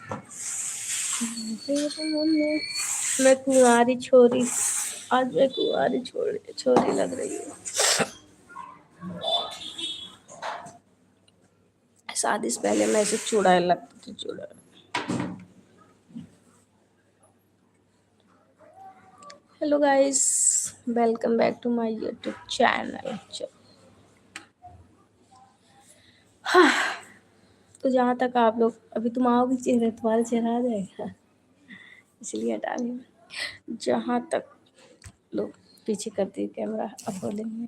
मैं कुंवारी छोरी, आज मैं कुंवारी छोरी छोरी लग रही हूँ। शादी से पहले मैं ऐसे चूड़ा लगती थी, चूड़ा। Hello guys, welcome back to my YouTube channel. तो जहाँ तक आप लोग, अभी तुम आओगे चेहरे, तुम्हारा चेहरा आ जाएगा, इसलिए हटा रही। जहाँ तक लोग पीछे करती है कैमरा, अब बोलेंगे।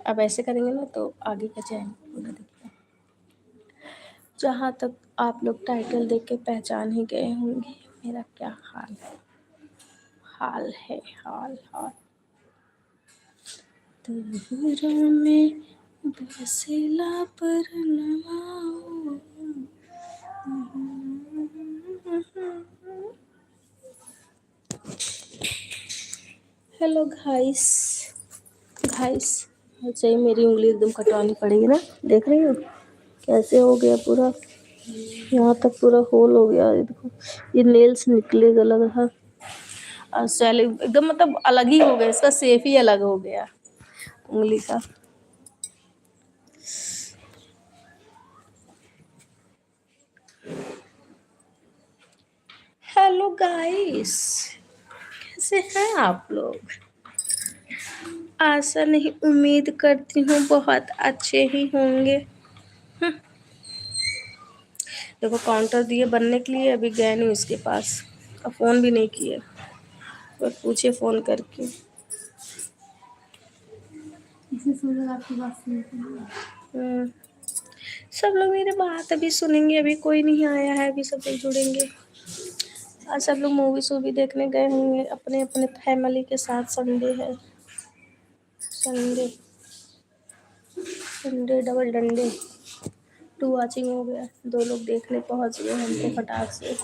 अब ऐसे करेंगे ना तो आगे का चैनल पूरा दिखेगा। जहाँ तक आप लोग टाइटल देख के पहचान ही गए होंगे मेरा क्या हाल है, हाल हाल। तोहरा में बसेला परनवा। हेलो गाइस, चाहिए मेरी उंगली एकदम कटवानी पड़ेगी ना। देख रही हो कैसे हो गया पूरा, यहाँ तक पूरा होल हो गया। ये देखो, ये नेल्स निकलेगा लग रहा, और सेल एकदम मतलब अलग ही हो गया, इसका शेप ही अलग हो गया उंगली का। हेलो गाइस, कैसे हैं आप लोग? आशा नहीं, उम्मीद करती हूँ बहुत अच्छे ही होंगे। देखो काउंटर दिए बनने के लिए, अभी गए नहीं उसके पास, और फ़ोन भी नहीं किए, बस पूछे फ़ोन करके। आपकी बात सुनते, सब लोग मेरे बात अभी सुनेंगे, अभी कोई नहीं आया है, अभी सब लोग जुड़ेंगे। आज सब लोग मूवी शूवी देखने गए होंगे अपने अपने फैमिली के साथ। संडे है, संडे डबल डंडे, 2 वॉचिंग हो गया। 2 लोग देखने पहुंच गए हम तो फटाक से।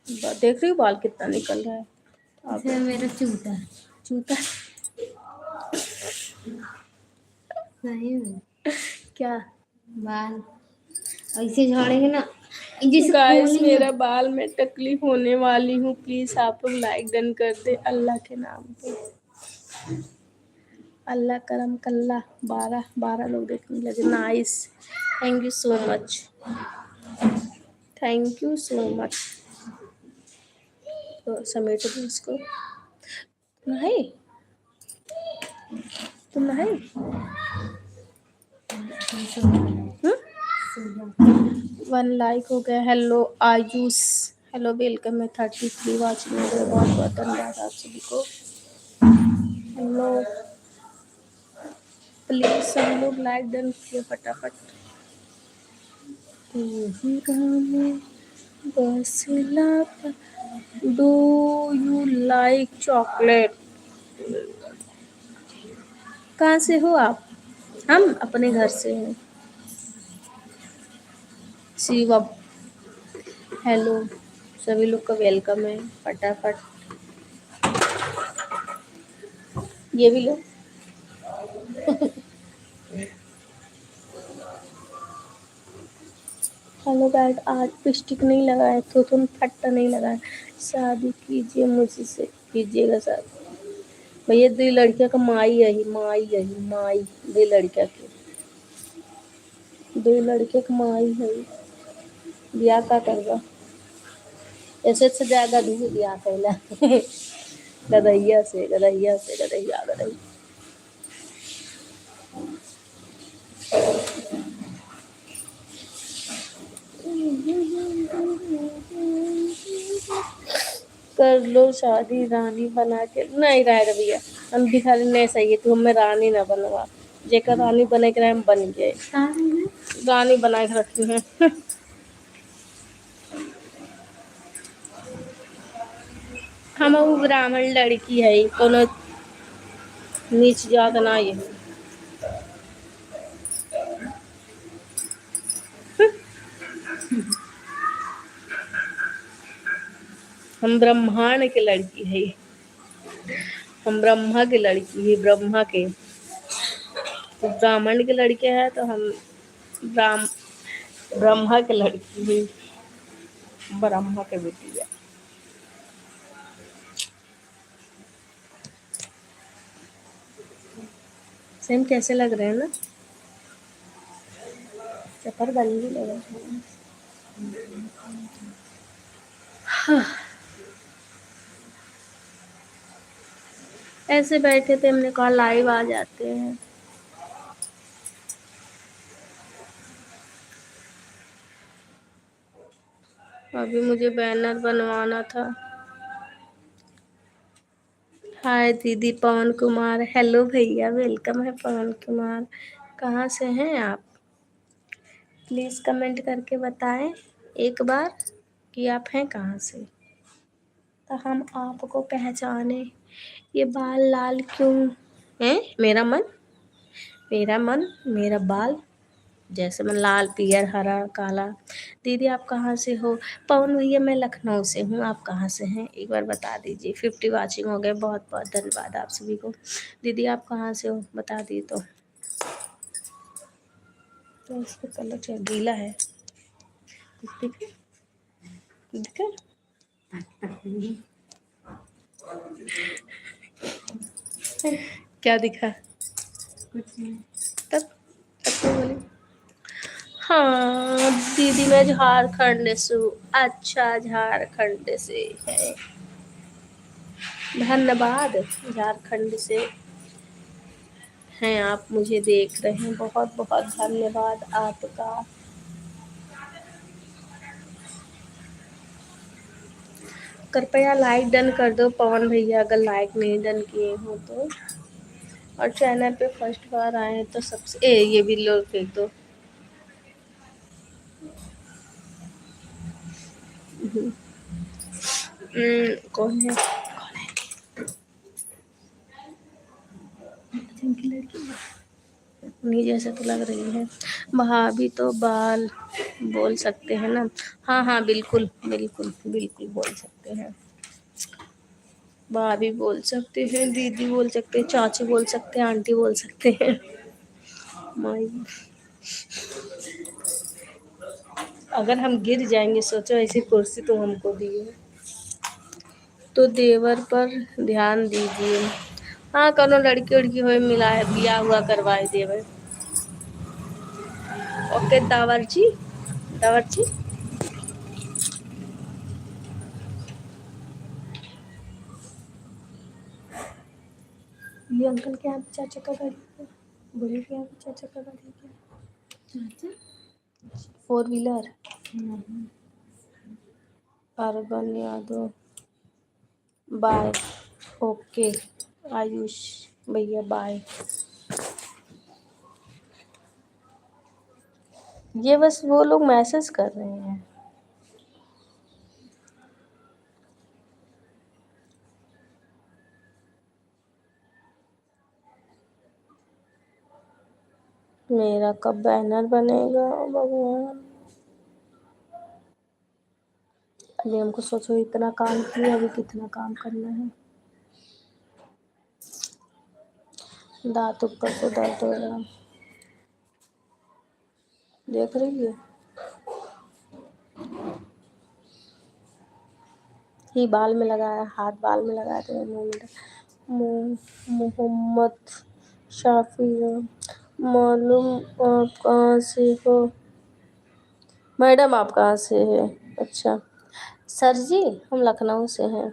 देख रही हूँ बाल कितना निकल रहा है। अब मेरा चूता सही में क्या बाल ऐसे झाड़ेंगे ना, गाइस मेरा बाल में टकली होने वाली हूँ। प्लीज आप लोग लाइक डन कर दे अल्लाह के नाम पे। अल्लाह करम कल्ला। 12 लोग देखने लगे। Nice, thank you so much, thank you so much. तो समेट दो इसको। नहीं तुम नहीं 1 लाइक हो गया। हेलो आयुष, हेलो वेलकम में 33 वॉचिंग हो गए। बहुत बहुत धन्यवाद आप सभी को। हेलो, प्लीज सब लोग लाइक डन किए फटाफट। Do you like chocolate? कहाँ से हो आप? हम अपने घर से हैं। शिवम, हेलो, सभी लोग का वेलकम है फटाफट। ये भी लो। हेलो गाइस, आज लिपस्टिक नहीं लगाए तो तुम फट्टा नहीं लगाए। शादी कीजिए मुझसे, कीजिएगा शादी। भैया 2 लड़कियों का माई यही, माई 2 लड़कियों के, 2 लड़के का माई है। ब्याह का करवा ऐसे से जाएगा दूर ब्याह पहला। गदैया से गदैया से गदैया गदैया। कर लो शादी रानी बना के। नहीं रहे भैया, हम दिखा नहीं सही है, तू हमें रानी ना बनवा। जेकर रानी बने के हम बन गए, रानी बना के रखी है। हम ब्राह्मण लड़की है, कोनो नीच जात ना ये। हम ब्रह्मांड के लड़की है, हम ब्रह्मा के लड़की है, ब्रह्मा के। तो ब्राह्मण के लड़के हैं तो हम ब्रह्मा के लड़की हुई, ब्रह्मा के बेटी है। सेम कैसे लग रहे हैं ना, चपर बंदी लग रहे हैं। हाँ। ऐसे बैठे थे, हमने कहा लाइव आ जाते हैं। अभी मुझे बैनर बनवाना था। हाय दीदी पवन कुमार, हेलो भैया, वेलकम है पवन कुमार। कहाँ से हैं आप? प्लीज़ कमेंट करके बताएं एक बार कि आप हैं कहाँ से, तो हम आपको पहचाने। ये बाल लाल क्यों हैं? मेरा मन मेरा बाल, जैसे मैं लाल पियर हरा काला। दीदी आप कहाँ से हो? पवन भैया मैं लखनऊ से हूँ, आप कहाँ से हैं एक बार बता दीजिए। 50 वाचिंग हो गए, बहुत बहुत धन्यवाद आप सभी को। दीदी आप कहाँ से हो बता दी तो इसका कलर क्या गीला है, दिखे दिखे। क्या दिखा? कुछ नहीं। तब तो बोली हाँ दीदी मैं झारखंड से हूँ। अच्छा झारखंड से है, धन्यवाद। झारखंड से हैं आप, मुझे देख रहे हैं, बहुत बहुत धन्यवाद आपका। कृपया लाइक डन कर दो पवन भैया, अगर लाइक नहीं डन किए हो तो। और चैनल पे फर्स्ट बार आए हैं तो सबसे ये भी लोग फेंक दो। कौन है? जिनकी लड़की है उन्हीं जैसे तो लग रही है। भाभी तो बाल बोल सकते हैं ना? हाँ हाँ बिल्कुल बिल्कुल बिल्कुल बोल सकते हैं। भाभी बोल सकते हैं, दीदी बोल सकते हैं, चाची बोल सकते हैं, आंटी बोल सकते हैं। माई, अगर हम गिर जाएंगे सोचो, ऐसी कुर्सी तो हमको दी है। तो देवर पर ध्यान दीजिए। हाँ कौनो लड़की उड़की हो मिलाए, बिया हुआ करवाए देवर। ओके दावर जी, दावर जी। ये अंकल के यहाँ पे चाचा का गाड़ी है, बोले के यहाँ पे चाचा का गाड़ी है क्या? चाचा 4 व्हीलर। अर्बन यादव बाय। ओके आयुष भैया बाय। ये बस वो लोग मैसेज कर रहे हैं। मेरा कब बैनर बनेगा भगवान। अभी हमको सोचो इतना काम किया, अभी कितना काम करना है। दांत ऊपर से दर्द हो रहा, देख रही है। ही बाल में लगाया, हाथ बाल में लगाया तो मोहम्मद शाफी मालूम आप कहाँ से हो? मैडम आप कहाँ से है? अच्छा सर जी हम लखनऊ से हैं।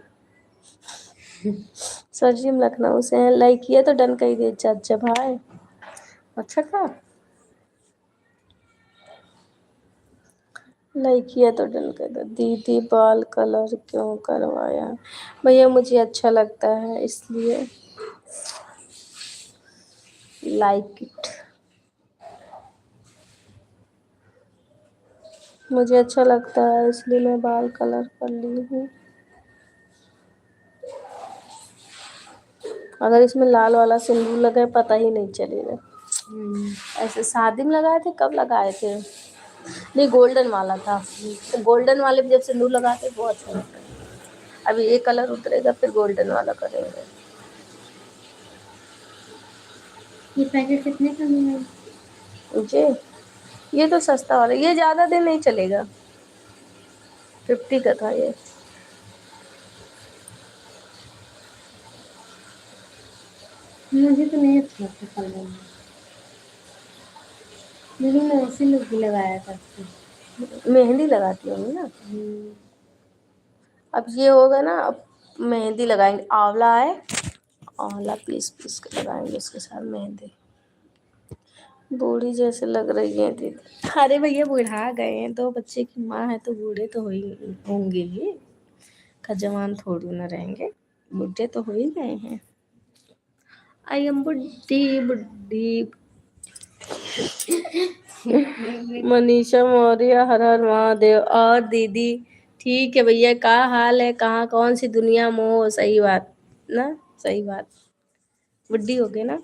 सर जी हम लखनऊ से हैं। लाइक किया तो डन कर ही दे चाचा भाई। अच्छा था, लाइक किया तो डन कर दो। दीदी बाल कलर क्यों करवाया? भैया मुझे अच्छा लगता है इसलिए लाइक इट। मुझे अच्छा लगता है इसलिए मैं बाल कलर कर ली हूँ। अगर इसमें लाल वाला सिंदूर लगे पता ही नहीं चलेगा। ऐसे शादी में लगाए थे, कब लगाए थे? नहीं गोल्डन वाला था, तो गोल्डन वाले में जब सिंदूर लगाते वो अच्छा लगता है। अभी ये कलर उतरेगा फिर गोल्डन वाला करेंगे। ये पैकेट कितने का मिला? मुझे ये तो सस्ता वाला, ये ज़्यादा दिन नहीं चलेगा, 50 का था ये। मुझे तो नहीं अच्छा लगता कलर, मेरी मौसी लोग भी लगाया करती। मेहंदी लगाती होंगी ना। अब ये होगा ना, अब मेहंदी लगाएंगे, आंवला है, आंवला पीस पीस के लगाएंगे उसके साथ मेहंदी। बूढ़ी जैसे लग रही है दीदी। अरे भैया बुढ़ा गए हैं, 2 बच्चे की माँ है तो बूढ़े तो होंगे ही, जवान थोड़ी ना रहेंगे, बूढ़े तो हो ही गए हैं। आई एम बुड्ढी बुड्ढी। मनीषा मौर्य, हर हर महादेव। और दीदी ठीक है भैया, क्या हाल है, कहाँ कौन सी दुनिया में हो? सही बात ना, सही बात, बुड्ढी हो गई ना।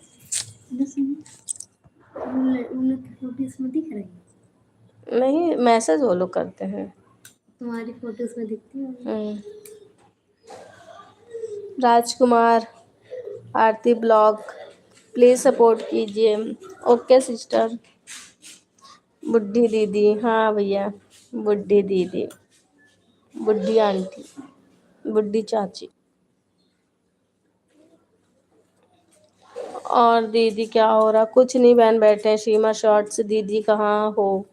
उन लोग की फोटो इसमें दिख रही है? नहीं, मैसेज वो लोग करते हैं। तुम्हारी फोटो इसमें दिखती है? राजकुमार आरती ब्लॉग, प्लीज सपोर्ट कीजिए। Okay sister. बुड्ढी दीदी, हाँ भैया, बुड्ढी दीदी, बुड्ढी आंटी, बुड्ढी चाची। और दीदी क्या हो रहा? कुछ नहीं बहन, बैठे हैं। सीमा शॉर्ट्स, दीदी कहाँ हो?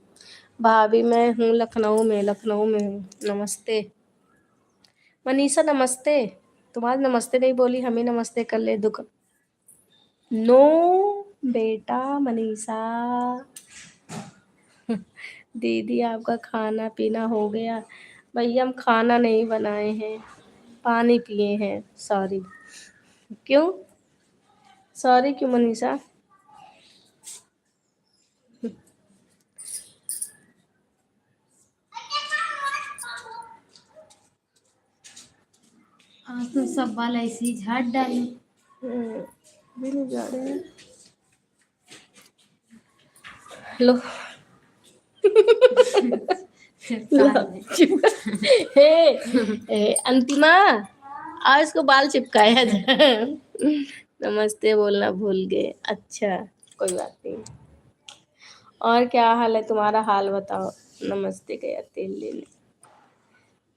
भाभी मैं हूँ लखनऊ में, लखनऊ में हूँ। नमस्ते मनीषा, नमस्ते। तुम्हारे नमस्ते नहीं बोली, हमें नमस्ते कर ले, दुख। नो बेटा मनीषा। दीदी आपका खाना पीना हो गया? भैया हम खाना नहीं बनाए हैं, पानी पिए हैं। सॉरी। क्यों सॉरी, क्यों मनीषा? आज तो सब बाल ऐसे ही झाड़ डाली। भी नहीं जा रहे हैं। लो हे अंतिमा, आज इसको बाल चिपकाया जाए। नमस्ते बोलना भूल गए, अच्छा कोई बात नहीं। और क्या हाल है तुम्हारा? हाल बताओ। नमस्ते गया तेल लेने,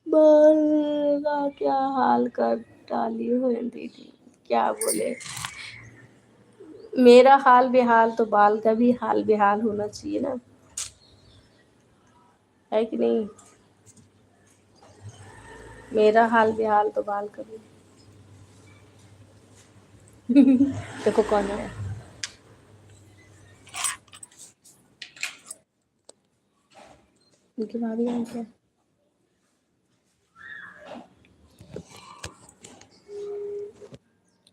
बाल का क्या हाल कर डाली हो दीदी, क्या बोले। मेरा हाल बेहाल तो बाल का भी हाल बेहाल होना चाहिए ना, है कि नहीं? मेरा हाल बेहाल तो बाल का भी। देखो कौन आया। उनकी भाभी आई क्या?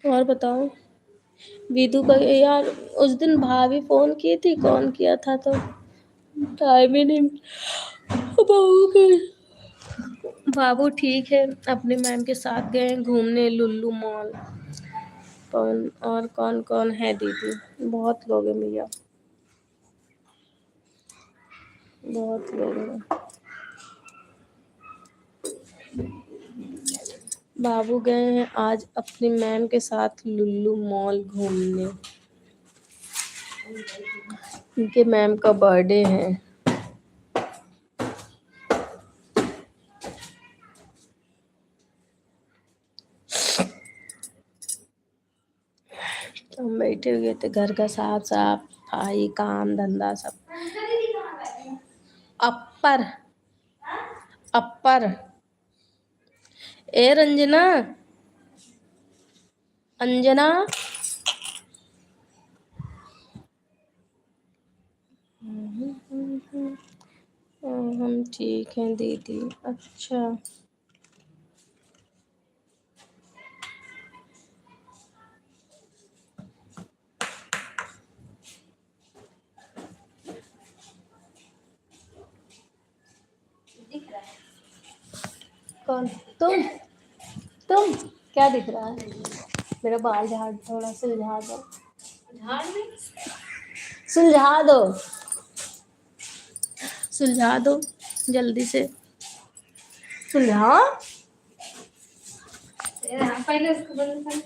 और बताओ। विदु का यार, उस दिन भाभी फोन की थी, कौन किया था तो टाइम ही नहीं। बाबू के, बाबू ठीक है, अपने मैम के साथ गए घूमने लुल्लू मॉल। कौन और कौन कौन है दीदी? बहुत लोग हैं भैया, बहुत लोग हैं। बाबू गए हैं आज अपनी मैम के साथ लुल्लू मॉल घूमने, उनके मैम का बर्थडे है। हम बैठे हुए थे, घर का साफ साफ सफाई काम धंधा सब। अपर अपर ए रंजना, अंजना। हम ठीक हैं दीदी। अच्छा दिख रहा है? कौन? तुम क्या दिख रहा है? मेरा बाल झाड़, थोड़ा सुलझा दो, झाड़ में सुलझा दो, सुलझा दो जल्दी से, सुलझा। पहले उसको बंद कर।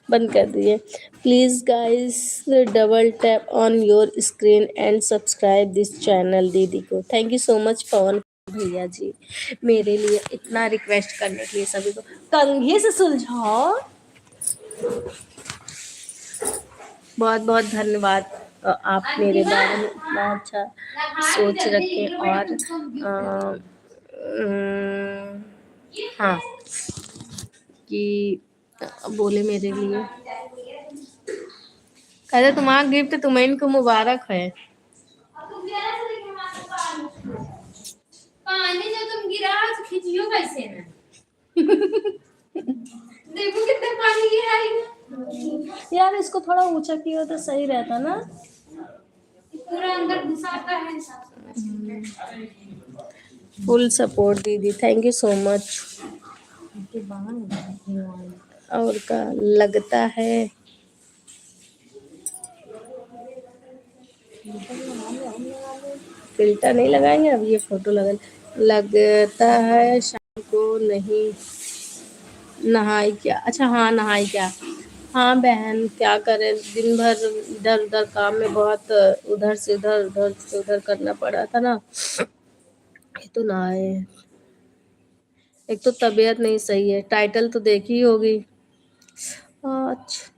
बंद कर दिए। Please guys double tap on your screen and subscribe this channel दीदी को। थैंक यू सो मच पवन भैया जी, मेरे लिए इतना रिक्वेस्ट करने के लिए सभी को। कंघी से सुलझाओ। बहुत बहुत धन्यवाद। आप मेरे बारे में इतना अच्छा सोच रखें और हाँ कि बोले मेरे लिए। कहते तुम्हारा गिफ्ट तुम्हें इनको मुबारक है। पानी जो तुम गिरा तो खींचियो कैसे ना। देखो कितना पानी गिरा है यार, इसको थोड़ा ऊंचा किया तो सही रहता ना, पूरा अंदर घुसाता है। फुल सपोर्ट दीदी, थैंक यू सो मच। और का लगता है फिल्टर नहीं लगाएंगे, अब ये फोटो लगता है शाम को नहीं नहाई क्या। अच्छा हाँ नहाई क्या। हाँ बहन क्या करें, दिन भर इधर उधर काम में बहुत उधर से उधर करना पड़ा था ना, ये तो नहाए। एक तो तबीयत नहीं सही है, टाइटल तो देखी होगी। अच्छा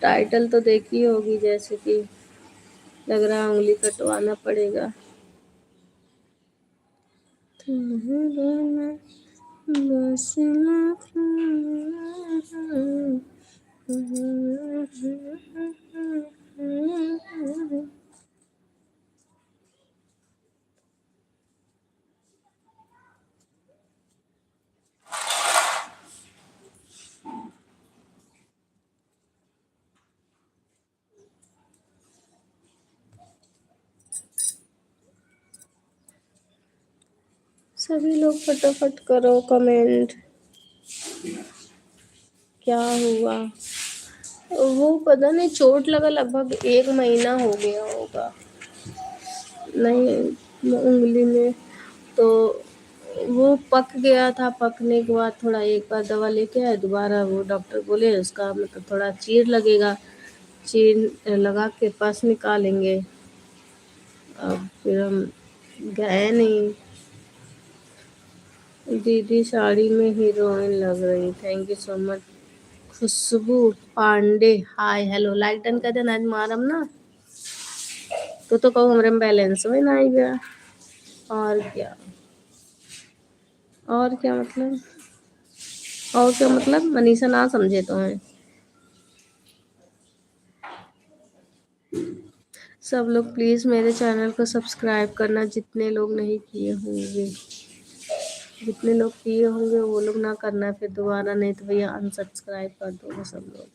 टाइटल तो देखी होगी, जैसे कि लग रहा है उंगली कटवाना पड़ेगा। सभी लोग फटाफट करो कमेंट। क्या हुआ वो पता नहीं, चोट लगा लगभग 1 महीना हो गया होगा नहीं उंगली में, तो वो पक गया था। पकने के बाद थोड़ा एक बार दवा लेके आए, दोबारा वो डॉक्टर बोले उसका मतलब थोड़ा चीर लगेगा, चीर लगा के पस निकालेंगे। अब फिर हम गए नहीं। दीदी साड़ी में हीरोइन लग रही, thank you so much. Khushboo Pandey hi hello, like done कर देना आज मारम ना, तो कहूँ हमारे में बैलेंस में ना आई गया। और क्या, और क्या मतलब, और क्या मतलब मनीषा ना समझे तो है। सब लोग प्लीज़ मेरे चैनल को सब्सक्राइब करना, जितने लोग नहीं किए होंगे, जितने लोग किए होंगे वो लोग ना करना फिर दोबारा, नहीं तो भैया अनसब्सक्राइब कर दोगे सब लोग।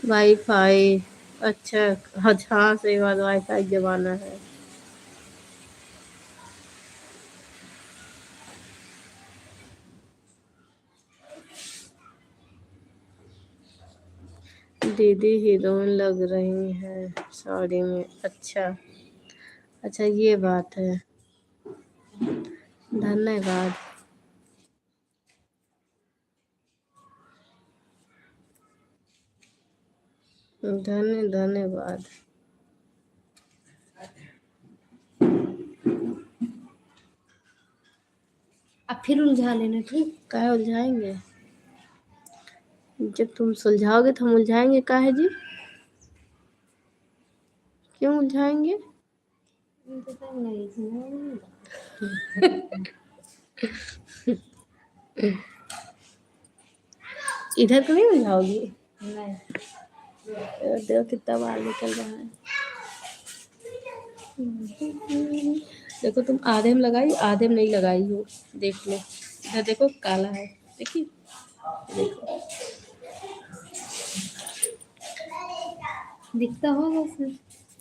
वाईफाई अच्छा, हाँ सही बात, वाईफाई जमाना है। दीदी हीरोइन लग रही है साड़ी में। अच्छा अच्छा ये बात है, धन्यवाद। धन्यवाद। अब फिर उलझा लेना ठीक। काहे उलझाएंगे, जब तुम सुलझाओगे तो हम उलझाएंगे काहे जी, क्यों उलझाएंगे। इधर तो नहीं उलझाओगी। नहीं देखो कितना बाल निकल रहा है। देखो तुम आधे में लगाई आधे में नहीं लगाई हो, देख लो इधर देखो काला है, देखिए देखो दिखता होगा उसमें।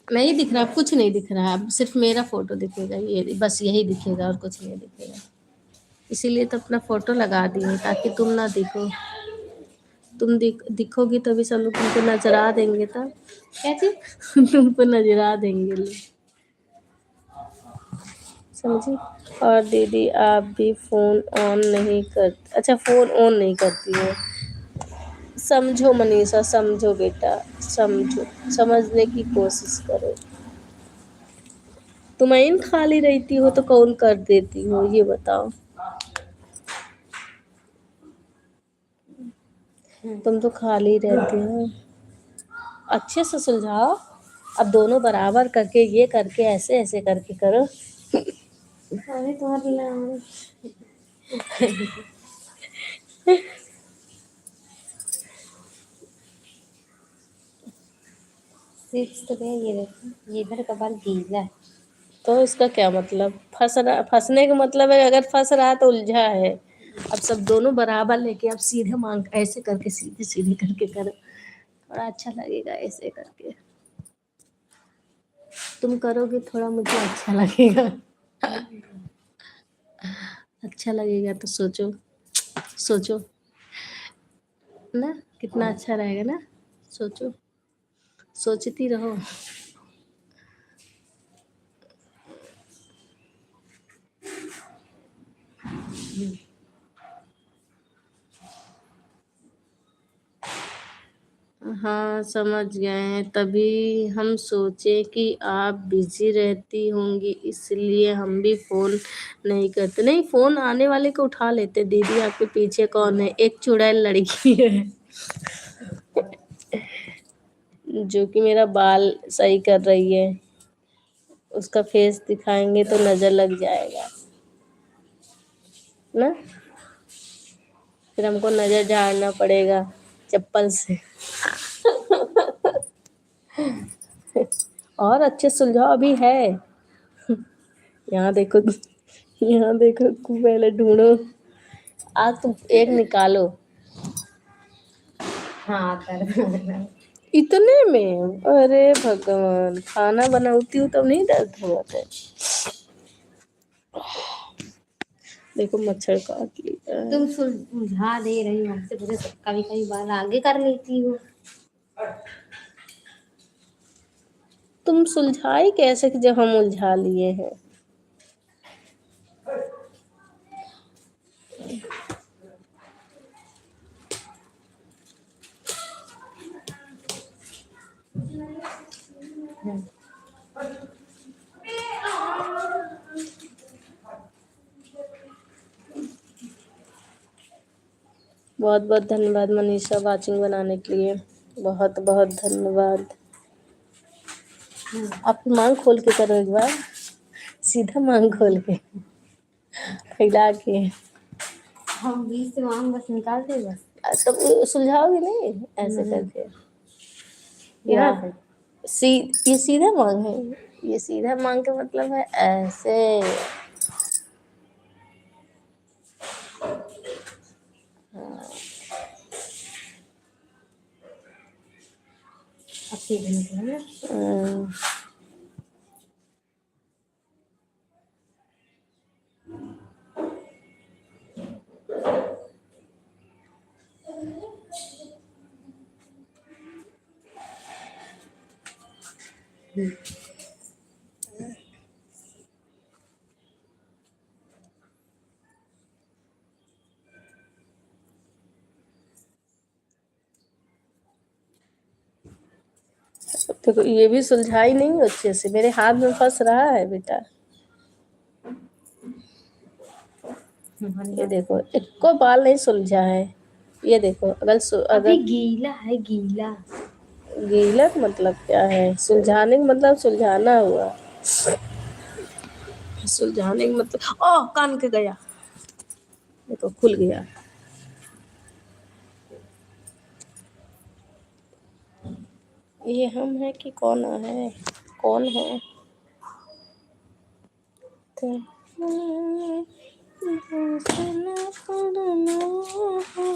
नहीं दिख रहा, कुछ नहीं दिख रहा, अब सिर्फ मेरा फोटो दिखेगा, ये बस यही दिखेगा और कुछ नहीं दिखेगा। इसीलिए तो अपना फोटो लगा दी हूँ ताकि तुम ना दिखो। तुम दिखोगी तभी सब लोग तुमको नजरा देंगे तब। क्या चीज? तुमको नजरा देंगे लोग, समझी। और दीदी आप भी फोन ऑन नहीं करती, अच्छा फोन ऑन नहीं करती हो। समझो मनीषा, समझो बेटा, समझो, समझने की कोशिश करो। तुम इन खाली रहती हो तो कौन कर देती हो ये बताओ। तुम तो खाली रहती हो। अच्छे से सुलझाओ। अब दोनों बराबर करके ये करके ऐसे ऐसे करके करो। अरे तुम्हारे सिक्स तो क्या, ये देखो ये इधर का बाल गीला है। तो इसका क्या मतलब, फंसने का मतलब है अगर फंस रहा है तो उलझा है। अब सब दोनों बराबर लेके अब सीधे मांग ऐसे करके सीधे सीधे करके करो, थोड़ा अच्छा लगेगा ऐसे करके। तुम करोगे थोड़ा मुझे अच्छा लगेगा। अच्छा लगेगा तो सोचो, सोचो ना कितना अच्छा रहेगा ना। सोचो, सोचती रहो। हाँ समझ गए हैं, तभी हम सोचे कि आप बिजी रहती होंगी इसलिए हम भी फ़ोन नहीं करते। नहीं, फ़ोन आने वाले को उठा लेते। दीदी आपके पीछे कौन है? एक चुड़ैल लड़की है जो कि मेरा बाल सही कर रही है। उसका फेस दिखाएंगे तो नज़र लग जाएगा ना, फिर हमको नज़र झाड़ना पड़ेगा चप्पल से। और अच्छे सुलझाव अभी है। यहाँ देखो, यहाँ देखो, पहले ढूंढो। आज तुम एक निकालो। हाँ दर्द इतने में? अरे भगवान, खाना बनाती हूँ तब नहीं दर्द होता है। देखो मच्छर काट लिया है। तुम सुलझा दे रही हो हमसे, मुझे कभी कभी बाल आगे कर लेती हो। तुम सुलझाई कैसे कि जब हम उलझा लिए हैं। बहुत बहुत धन्यवाद मनीषा वाचिंग बनाने के लिए, बहुत बहुत धन्यवाद। आप मांग खोल के करो एक बार, सीधा मांग खोल के फैला के। हम बीच से मांग बस निकाल दे बस। तब सुलझाओगे नहीं ऐसे करके। यहाँ या से ये सीधा मांग है, ये सीधा मांग का मतलब है ऐसे। अब सीधे निकले ना। देखो ये भी सुलझाई नहीं हो अच्छे से, मेरे हाथ में फंस रहा है बेटा। ये देखो एक को बाल नहीं सुलझा है। ये देखो अभी अगर गीला है गीला। गीला का मतलब क्या है? सुलझाने का मतलब सुलझाना हुआ। सुलझाने का मतलब ओह कान के गया, देखो खुल गया। ये हम है कि कौन है? कौन है?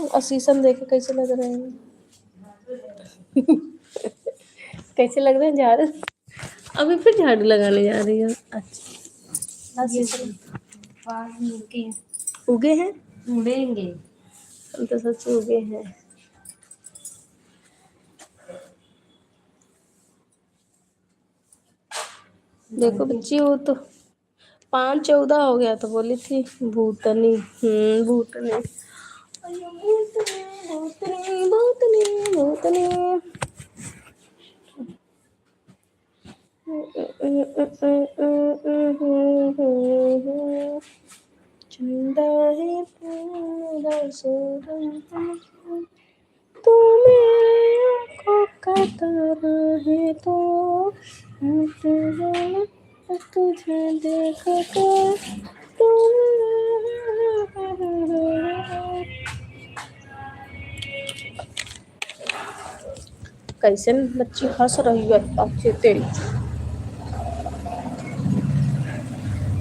और शीशम देखे कैसे लग रहे हैं? कैसे लग रहे हैं झाड़ू? अभी फिर झाड़ू लगाने जा रही हो? अच्छा ये शीशम बाल मुड़के उगे हैं? मुड़ेंगे। हम तो सच उगे हैं। देखो बच्ची, वो तो 5-14 हो गया तो बोली थी भूतनी। भूतनी। अयो भूतनी भूतनी भूतनी भूतनी। चंदा है पूरा सोना, तू मेरी आँखों का तारा है तो तुझे देखो तो तुम। कैसे बच्ची हंस रही है अच्छे तेल।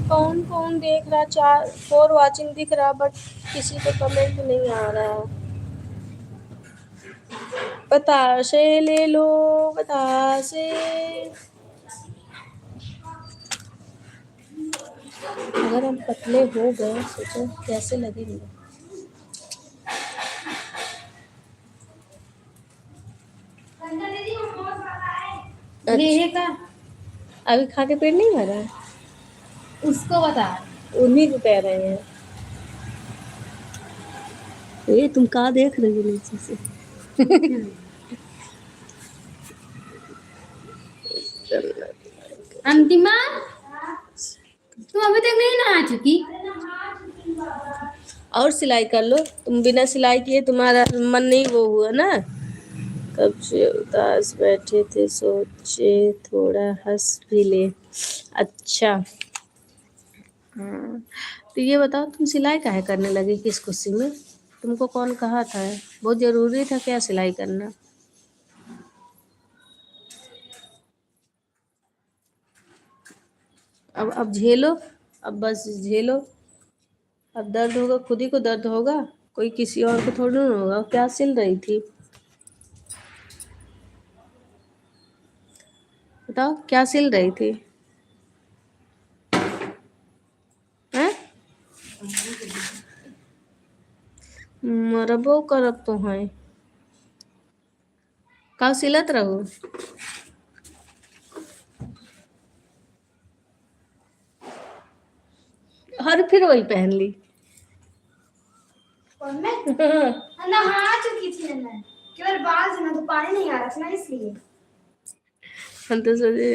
कौन कौन देख रहा, 4 वाचिंग दिख रहा बट किसी को कमेंट नहीं आ रहा। बतासे ले लो, बतासे। अगर हम पतले हो गए सोचो कैसे लगेंगे। मेरे का अभी खा के पेट नहीं भरा है? उसको बता। उन्हीं को कह रहे हैं। ये तुम कहाँ देख रही हो नीचे से? अंतिमा, तुम अभी तक नहीं नहा चुकी? और सिलाई कर लो, तुम बिना सिलाई किए तुम्हारा मन नहीं वो हुआ ना। कब से उदास बैठे थे, सोचे थोड़ा हंस भी ले। अच्छा। हाँ, तो ये बताओ तुम सिलाई काहे करने लगी किस खुशी में? तुमको कौन कहा था? बहुत जरूरी था क्या सिलाई करना? अब झेलो, अब बस झेलो। अब दर्द होगा, खुद ही को दर्द होगा, कोई किसी और को थोड़ी ना होगा। क्या सिल रही थी बताओ, क्या सिल रही थी? हैं? मरबो करब तो है का सिलत रहो। हर फिर वही पहन ली। और मैं नहा चुकी थी मैं, केवल बाल से ना, तो पानी नहीं आ रहा था ना इसलिए। हम तो सोचे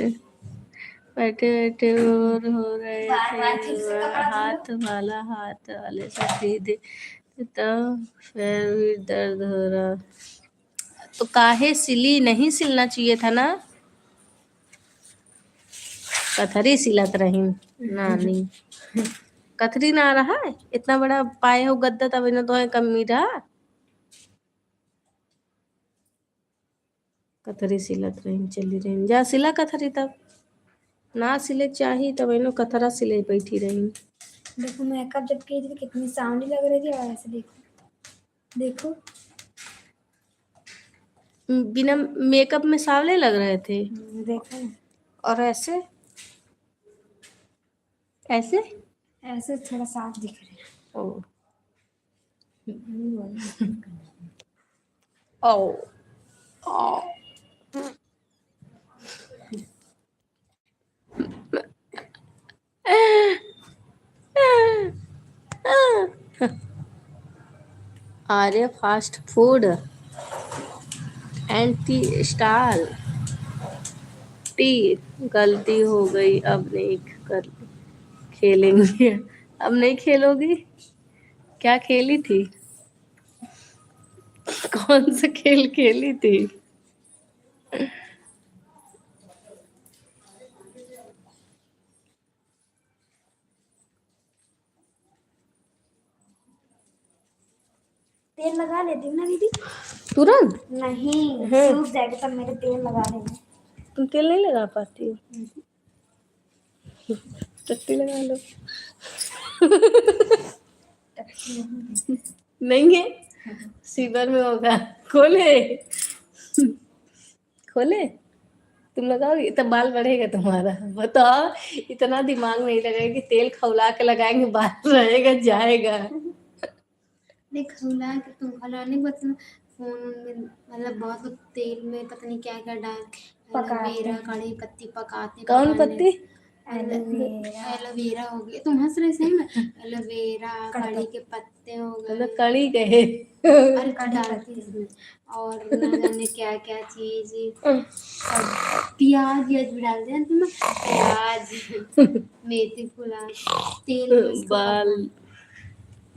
बैठे बैठे और हो रहे थे, हाथ वाले से सीधे, तब फिर भी दर्द हो रहा। तो काहे सिली? नहीं सिलना चाहिए था ना। कथरी सिलत रही नानी। कथरी ना रहा है, इतना बड़ा पाए हो गद्दा तब इन्हें तो कमी रहा। कथरी सिलत रही, चली रही जा सिला कथरी, तब ना सिले चाहिए तब इन्हों कथरा सिले बैठी रही। देखो मेकअप जब की थी तो कितनी सावली लग रही थी, और ऐसे देखो देखो। बिना मेकअप में सांवले लग रहे थे। देखो ना, और ऐसे ऐसे ऐसे थोड़ा साफ दिख रहा ओ है। ओ ओ। आर्य फास्ट फूड एंटी स्टार टी। गलती हो गई, अब नहीं कर खेलेंगे। अब नहीं खेलोगी? क्या खेली थी? कौन सा खेल खेली थी? तेल लगा लेती हूँ ना दीदी। तुरंत नहीं, है। सूख जाएगा तब मेरे तेल लगा देंगे। तुम तेल नहीं लगा पाती हो? टट्टी लगा लो। नहीं है, सीवर में होगा। खोले खोले, तुम लगाओगी तब बाल बढ़ेगा तुम्हारा। बताओ, इतना दिमाग नहीं लगेगा कि तेल खौला के लगाएंगे बाल रहेगा जाएगा। देख खौला के तुम खौलाने के बाद फोन में मतलब बहुत लोग तेल में पता नहीं क्या क्या डाल, पकाते मेरा कड़ी पत्ती पकाते कौन पकाने। पत्ती? एलोवेरा एलोवेरा हो गया, तुम हंस रहे सही में। एलोवेरा, कड़ी के पत्ते हो गए, मतलब कड़ी कहे। अरे डालती इसमें, और न जाने क्या क्या चीज, प्याज व्याज भी डालते हैं तुम, प्याज मेथी फुला, तेल में उसको बाल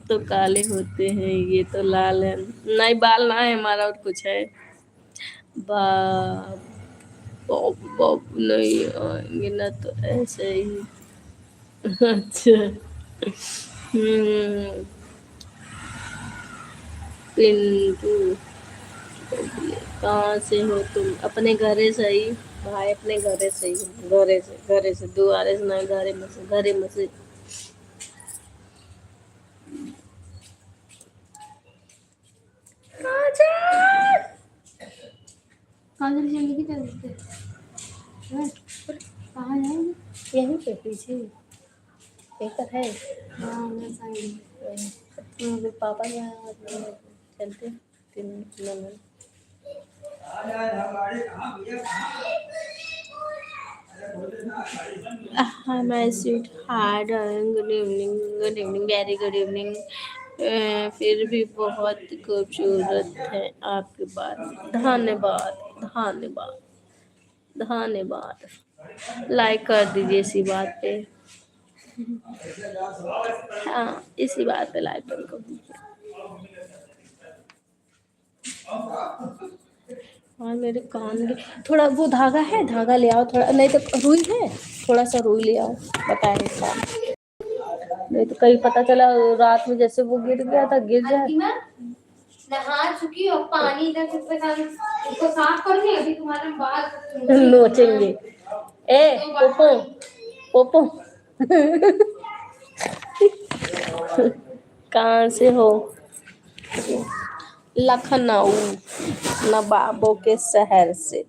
तो काले होते हैं, ये तो लाल है। नहीं बाल ना है हमारा, और कुछ है। बाप बाप बाप नहीं आएंगे ना, तो ऐसे ही। अच्छा। हम्म। पिंटू कहाँ से हो तुम? अपने घरे से ही भाई, अपने घरे से ही। घरे से दुआरे से नहीं, घरे में से। आजा। काजल जल्दी चलते हैं, कहाँ जाएंगे? यहीं पे पीछे एक है। हाँ मैं साइड फिर पापा यहाँ चलते 3 नंबर। हाँ my sweet heart, good evening, good evening, very good evening. फिर भी बहुत खूबसूरत है आपकी बात। धन्यवाद धन्यवाद धन्यवाद। लाइक कर दीजिए इसी बात पे। हाँ इसी बात पे लाइक कर दीजिए। हाँ मेरे कान में थोड़ा वो धागा है, धागा ले आओ थोड़ा, नहीं तो रुई है, थोड़ा सा रुई ले आओ। बताए काम, नहीं तो कहीं पता चला रात में जैसे वो गिर गया था, गिर जाए। नहा चुकी हो, पानी इधर से इसको साफ करूंगी, अभी तुम्हारे बाल नोचेंगे। ए पोपो पोपो। कहाँ से हो? लखनऊ, नवाबों के शहर से।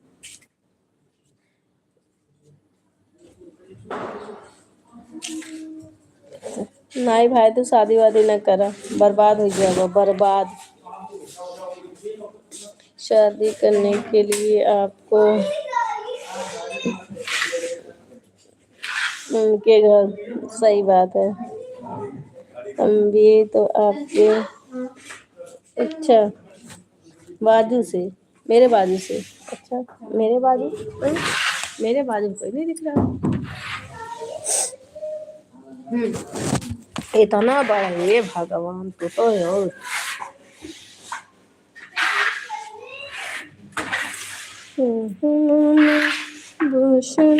नहीं भाई तो शादी वादी न करा, बर्बाद हो जाएगा, बर्बाद। शादी करने के लिए आपको उनके घर, सही बात है। हम भी तो आपके, अच्छा बाजू से, मेरे बाजू से। अच्छा मेरे बाजू, मेरे बाजू कोई नहीं दिख रहा। इतना बड़ा ये भगवान तो हो। भूषण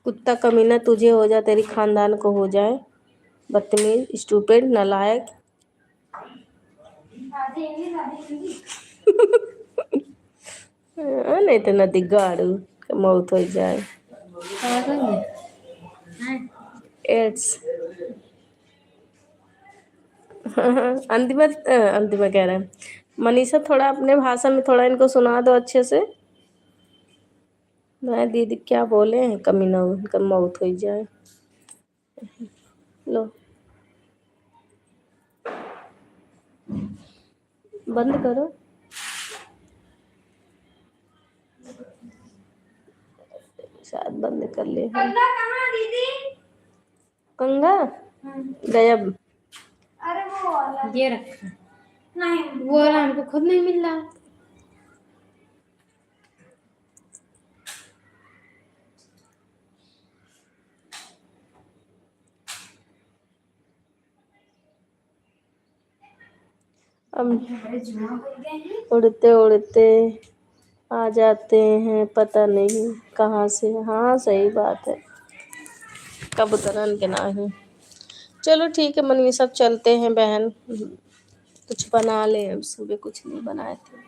कुत्ता कमीना तुझे हो जाए, तेरी खानदान को हो जाए। बदतमीज, स्टूपिड, नालायक। नहीं तो नदी गाड़ू मौत हो जाए। एड्स। अंतिमा अंतिमा कह रहा है। मनीषा थोड़ा अपने भाषा में थोड़ा इनको सुना दो अच्छे से। मैं दीदी क्या बोले हैं, कमीना उनका मौत हो जाए। लो बंद करो। शायद बंद कर ले। कंगा कहाँ दीदी? कंगा गायब। अरे वो वाला ये रखा, नहीं वो वाला हमको खुद नहीं मिल रहा। अब उड़ते उड़ते आ जाते हैं, पता नहीं कहाँ से। हाँ सही बात है, कबूतरन के ना है। चलो ठीक है मनीष, सब चलते हैं बहन, कुछ बना ले। अब सुबह कुछ नहीं बनाए थे।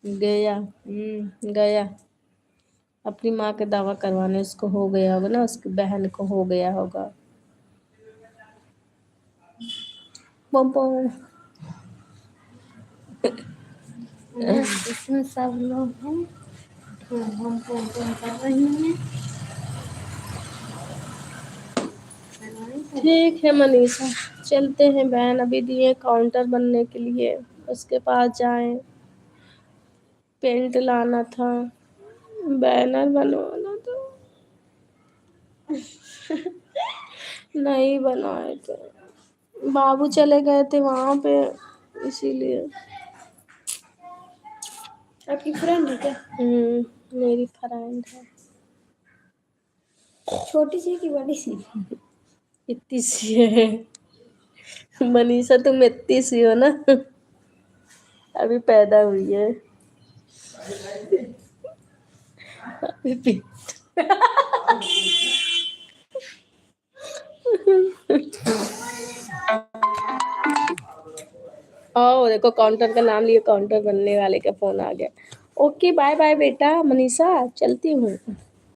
गया गया अपनी माँ के दावा करवाने, उसको हो गया होगा ना, उसकी बहन को हो गया होगा। बम बम। इसमें सब लोग हैं, तो हम फोन कर रही हैं। ठीक है मनीषा, चलते हैं। बहन अभी दिए काउंटर बनने के लिए, उसके पास जाएं। पेंट लाना था, बैनर बनवाना था, नहीं बनाए थे। बाबू चले गए थे वहां पे, इसीलिए। आपकी फ्रेंड है क्या? मेरी फ्रेंड है। छोटी सी कि बड़ी सी? इतनी सी है मनीषा, तुम इतनी सी हो ना, अभी पैदा हुई है। अभी ओ देखो, काउंटर का नाम लिए, काउंटर बनने वाले का फोन आ गया। ओके बाय बाय बेटा, मनीषा चलती हूँ।